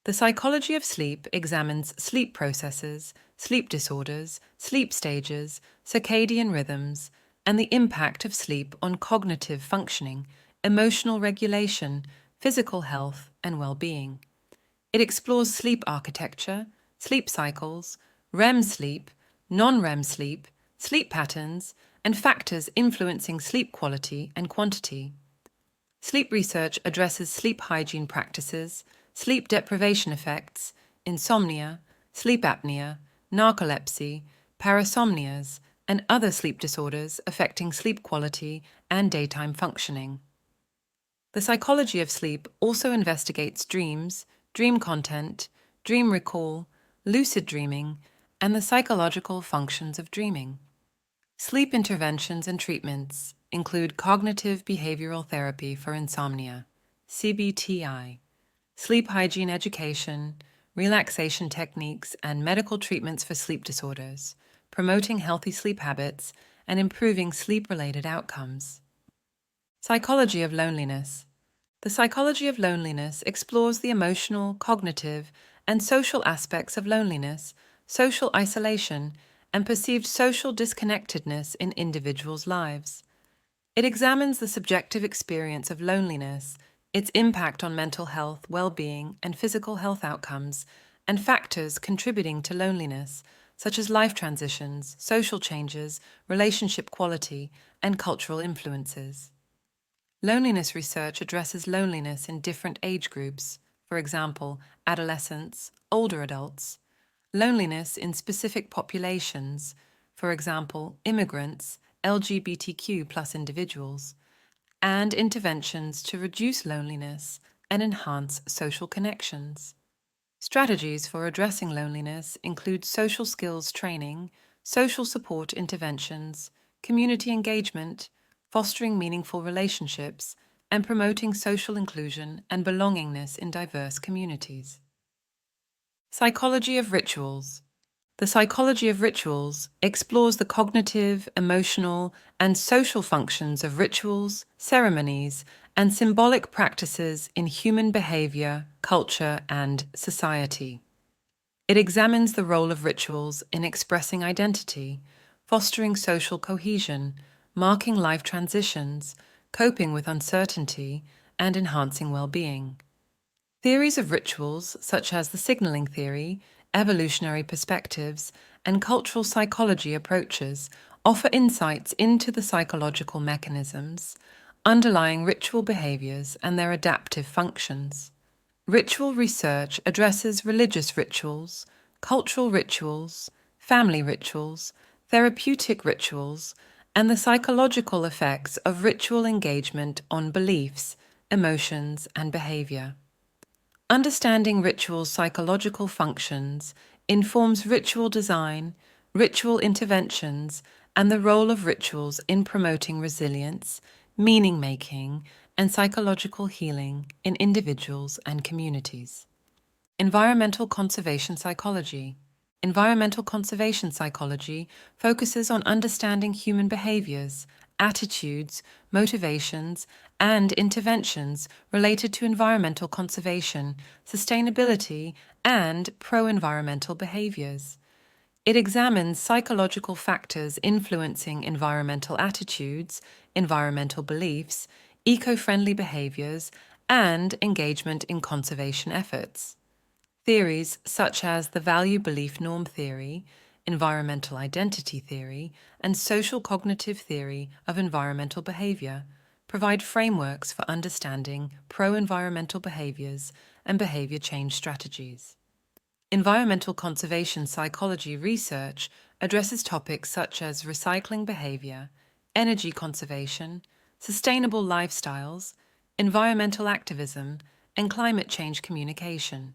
The psychology of sleep examines sleep processes, sleep disorders, sleep stages, circadian rhythms, and the impact of sleep on cognitive functioning, emotional regulation, physical health, and well-being. It explores sleep architecture, sleep cycles, REM sleep, non-REM sleep, sleep patterns, and factors influencing sleep quality and quantity. Sleep research addresses sleep hygiene practices, sleep deprivation effects, insomnia, sleep apnea, narcolepsy, parasomnias, and other sleep disorders affecting sleep quality and daytime functioning. The psychology of sleep also investigates dreams, dream content, dream recall, lucid dreaming, and the psychological functions of dreaming. Sleep interventions and treatments include cognitive behavioral therapy for insomnia, CBTI, sleep hygiene education, relaxation techniques, and medical treatments for sleep disorders, promoting healthy sleep habits and improving sleep-related outcomes. Psychology of loneliness. The psychology of loneliness explores the emotional, cognitive, and social aspects of loneliness, social isolation, and perceived social disconnectedness in individuals' lives. It examines the subjective experience of loneliness, its impact on mental health, well-being, and physical health outcomes, and factors contributing to loneliness, such as life transitions, social changes, relationship quality, and cultural influences. Loneliness research addresses loneliness in different age groups, for example, adolescents, older adults, loneliness in specific populations, for example, immigrants, LGBTQ+ individuals, and interventions to reduce loneliness and enhance social connections. Strategies for addressing loneliness include social skills training, social support interventions, community engagement, fostering meaningful relationships, and promoting social inclusion and belongingness in diverse communities. Psychology of rituals. The psychology of rituals explores the cognitive, emotional, and social functions of rituals, ceremonies, and symbolic practices in human behavior, culture, and society. It examines the role of rituals in expressing identity, fostering social cohesion, marking life transitions, coping with uncertainty, and enhancing well-being. Theories of rituals, such as the signaling theory, evolutionary perspectives, and cultural psychology approaches, offer insights into the psychological mechanisms underlying ritual behaviors and their adaptive functions. Ritual research addresses religious rituals, cultural rituals, family rituals, therapeutic rituals, and the psychological effects of ritual engagement on beliefs, emotions, and behavior. Understanding rituals' psychological functions informs ritual design, ritual interventions, and the role of rituals in promoting resilience, meaning-making, and psychological healing in individuals and communities. Environmental conservation psychology. Environmental conservation psychology focuses on understanding human behaviors, attitudes, motivations, and interventions related to environmental conservation, sustainability, and pro-environmental behaviors. It examines psychological factors influencing environmental attitudes, environmental beliefs, eco-friendly behaviors, and engagement in conservation efforts. Theories such as the value belief norm theory, environmental identity theory, and social cognitive theory of environmental behavior provide frameworks for understanding pro-environmental behaviors and behavior change strategies. Environmental conservation psychology research addresses topics such as recycling behavior, energy conservation, sustainable lifestyles, environmental activism, and climate change communication.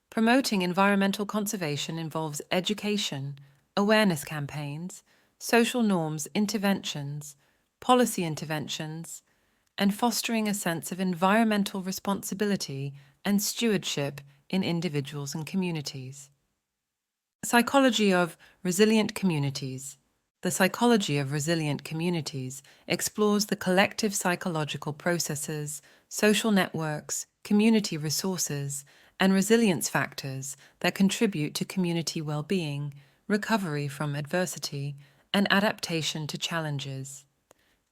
Promoting environmental conservation involves education, awareness campaigns, social norms interventions, policy interventions, and fostering a sense of environmental responsibility and stewardship in individuals and communities. Psychology of resilient communities. The psychology of resilient communities explores the collective psychological processes, social networks, community resources, and resilience factors that contribute to community well-being, recovery from adversity, and adaptation to challenges.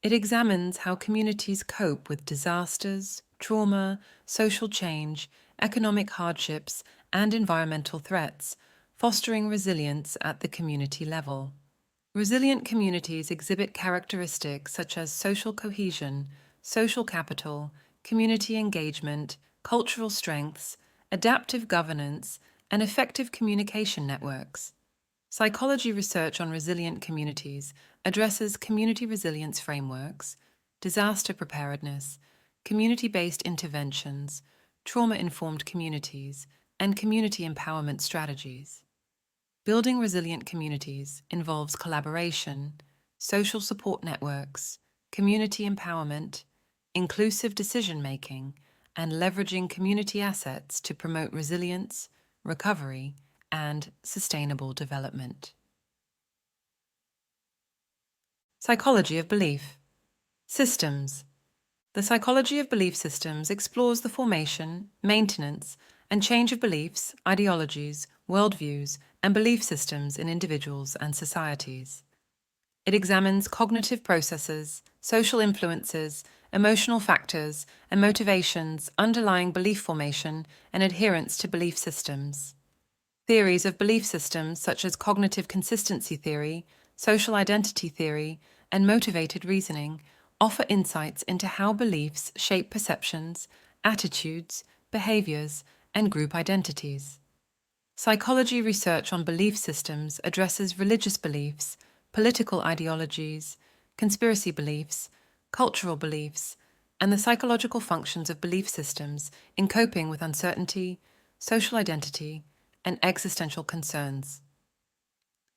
It examines how communities cope with disasters, trauma, social change, economic hardships, and environmental threats, fostering resilience at the community level. Resilient communities exhibit characteristics such as social cohesion, social capital, community engagement, cultural strengths, adaptive governance, and effective communication networks. Psychology research on resilient communities addresses community resilience frameworks, disaster preparedness, community-based interventions, trauma-informed communities, and community empowerment strategies. Building resilient communities involves collaboration, social support networks, community empowerment, inclusive decision-making, and leveraging community assets to promote resilience, recovery, and sustainable development. Psychology of belief. Systems. The psychology of belief systems explores the formation, maintenance, and change of beliefs, ideologies, worldviews, and belief systems in individuals and societies. It examines cognitive processes, social influences, emotional factors, and motivations underlying belief formation and adherence to belief systems. Theories of belief systems such as cognitive consistency theory, social identity theory, and motivated reasoning offer insights into how beliefs shape perceptions, attitudes, behaviors, and group identities. Psychology research on belief systems addresses religious beliefs, political ideologies, conspiracy beliefs, cultural beliefs, and the psychological functions of belief systems in coping with uncertainty, social identity, and existential concerns.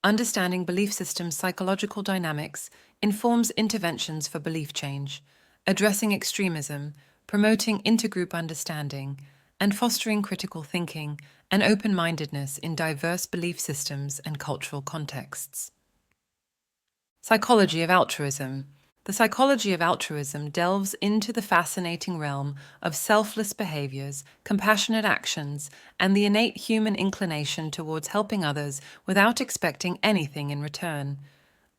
Understanding belief systems' psychological dynamics informs interventions for belief change, addressing extremism, promoting intergroup understanding, and fostering critical thinking and open-mindedness in diverse belief systems and cultural contexts. Psychology of altruism. The psychology of altruism delves into the fascinating realm of selfless behaviors, compassionate actions, and the innate human inclination towards helping others without expecting anything in return.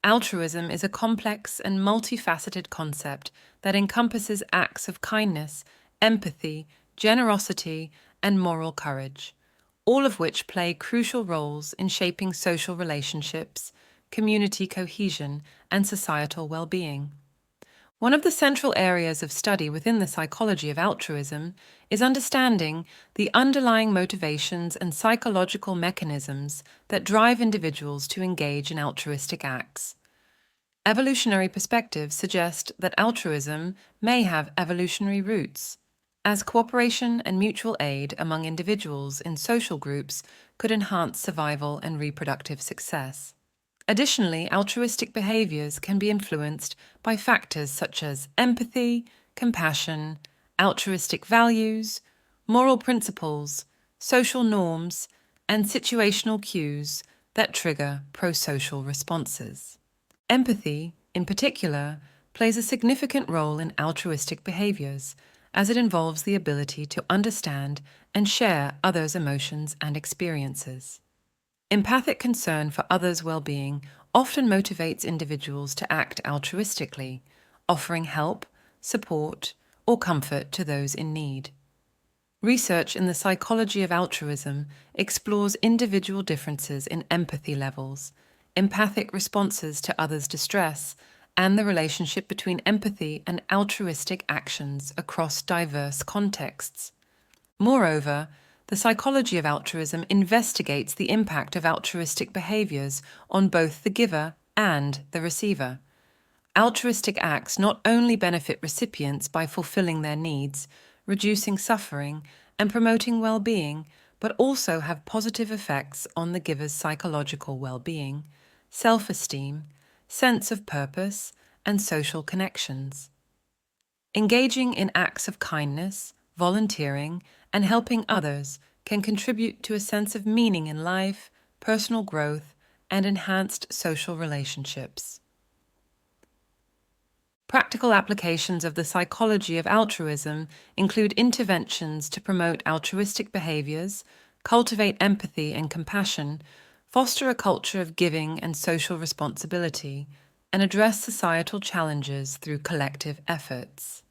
Altruism is a complex and multifaceted concept that encompasses acts of kindness, empathy, generosity, and moral courage, all of which play crucial roles in shaping social relationships, community cohesion, and societal well-being. One of the central areas of study within the psychology of altruism is understanding the underlying motivations and psychological mechanisms that drive individuals to engage in altruistic acts. Evolutionary perspectives suggest that altruism may have evolutionary roots, as cooperation and mutual aid among individuals in social groups could enhance survival and reproductive success. Additionally, altruistic behaviors can be influenced by factors such as empathy, compassion, altruistic values, moral principles, social norms, and situational cues that trigger prosocial responses. Empathy, in particular, plays a significant role in altruistic behaviors, as it involves the ability to understand and share others' emotions and experiences. Empathic concern for others' well-being often motivates individuals to act altruistically, offering help, support, or comfort to those in need. Research in the psychology of altruism explores individual differences in empathy levels, empathic responses to others' distress, and the relationship between empathy and altruistic actions across diverse contexts. Moreover, the psychology of altruism investigates the impact of altruistic behaviors on both the giver and the receiver. Altruistic acts not only benefit recipients by fulfilling their needs, reducing suffering, and promoting well-being, but also have positive effects on the giver's psychological well-being, self-esteem, sense of purpose, and social connections. Engaging in acts of kindness, volunteering, and helping others can contribute to a sense of meaning in life, personal growth, and enhanced social relationships. Practical applications of the psychology of altruism include interventions to promote altruistic behaviors, cultivate empathy and compassion, foster a culture of giving and social responsibility, and address societal challenges through collective efforts.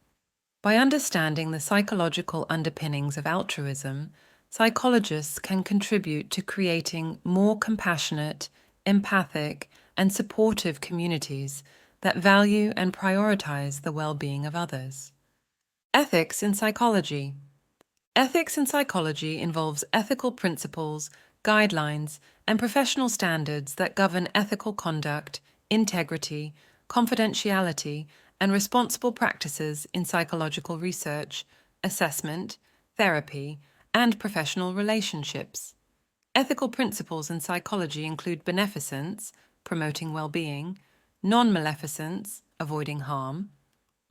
By understanding the psychological underpinnings of altruism, psychologists can contribute to creating more compassionate, empathic, and supportive communities that value and prioritize the well-being of others. Ethics in psychology. Ethics in psychology involves ethical principles, guidelines, and professional standards that govern ethical conduct, integrity, confidentiality, and responsible practices in psychological research, assessment, therapy, and professional relationships. Ethical principles in psychology include beneficence, promoting well-being, non-maleficence, avoiding harm,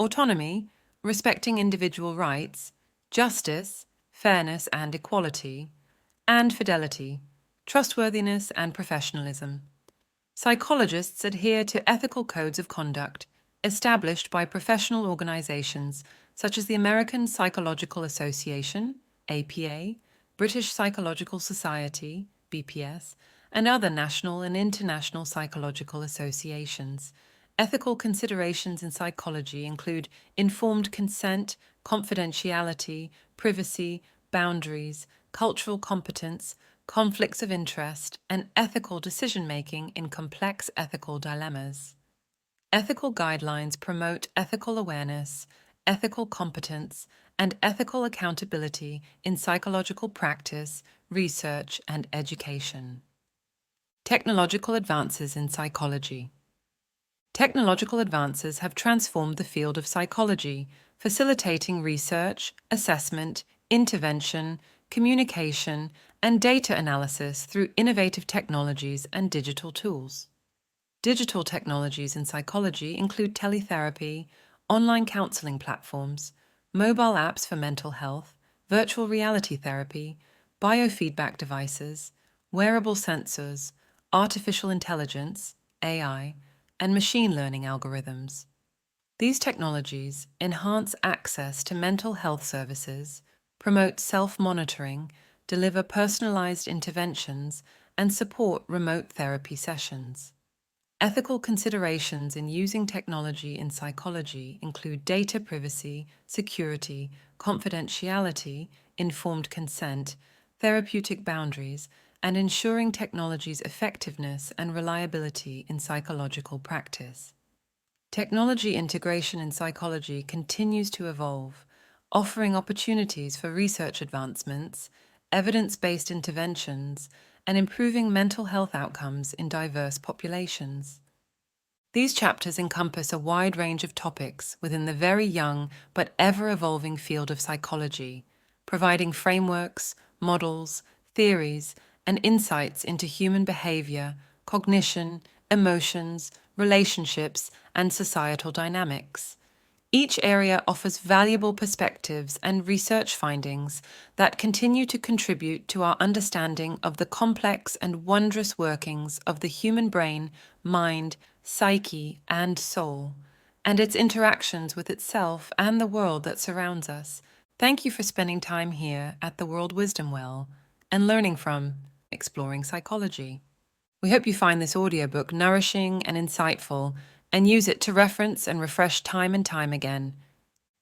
autonomy, respecting individual rights, justice, fairness and equality, and fidelity, trustworthiness and professionalism. Psychologists adhere to ethical codes of conduct established by professional organizations such as the American Psychological Association, APA, British Psychological Society, BPS, and other national and international psychological associations. Ethical considerations in psychology include informed consent, confidentiality, privacy, boundaries, cultural competence, conflicts of interest, and ethical decision-making in complex ethical dilemmas. Ethical guidelines promote ethical awareness, ethical competence, and ethical accountability in psychological practice, research, and education. Technological advances in psychology. Technological advances have transformed the field of psychology, facilitating research, assessment, intervention, communication, and data analysis through innovative technologies and digital tools. Digital technologies in psychology include teletherapy, online counseling platforms, mobile apps for mental health, virtual reality therapy, biofeedback devices, wearable sensors, artificial intelligence, AI, and machine learning algorithms. These technologies enhance access to mental health services, promote self-monitoring, deliver personalized interventions, and support remote therapy sessions. Ethical considerations in using technology in psychology include data privacy, security, confidentiality, informed consent, therapeutic boundaries, and ensuring technology's effectiveness and reliability in psychological practice. Technology integration in psychology continues to evolve, offering opportunities for research advancements, evidence-based interventions, and improving mental health outcomes in diverse populations. These chapters encompass a wide range of topics within the very young but ever-evolving field of psychology, providing frameworks, models, theories, and insights into human behavior, cognition, emotions, relationships, and societal dynamics. Each area offers valuable perspectives and research findings that continue to contribute to our understanding of the complex and wondrous workings of the human brain, mind, psyche, and soul, and its interactions with itself and the world that surrounds us. Thank you for spending time here at the World Wisdom Well and learning from Exploring Psychology. We hope you find this audiobook nourishing and insightful and use it to reference and refresh time and time again.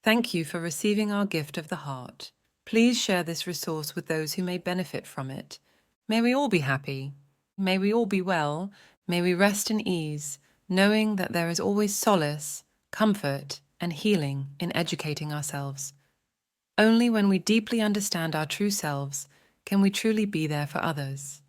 Thank you for receiving our gift of the heart. Please share this resource with those who may benefit from it. May we all be happy. May we all be well. May we rest in ease, knowing that there is always solace, comfort, and healing in educating ourselves. Only when we deeply understand our true selves can we truly be there for others.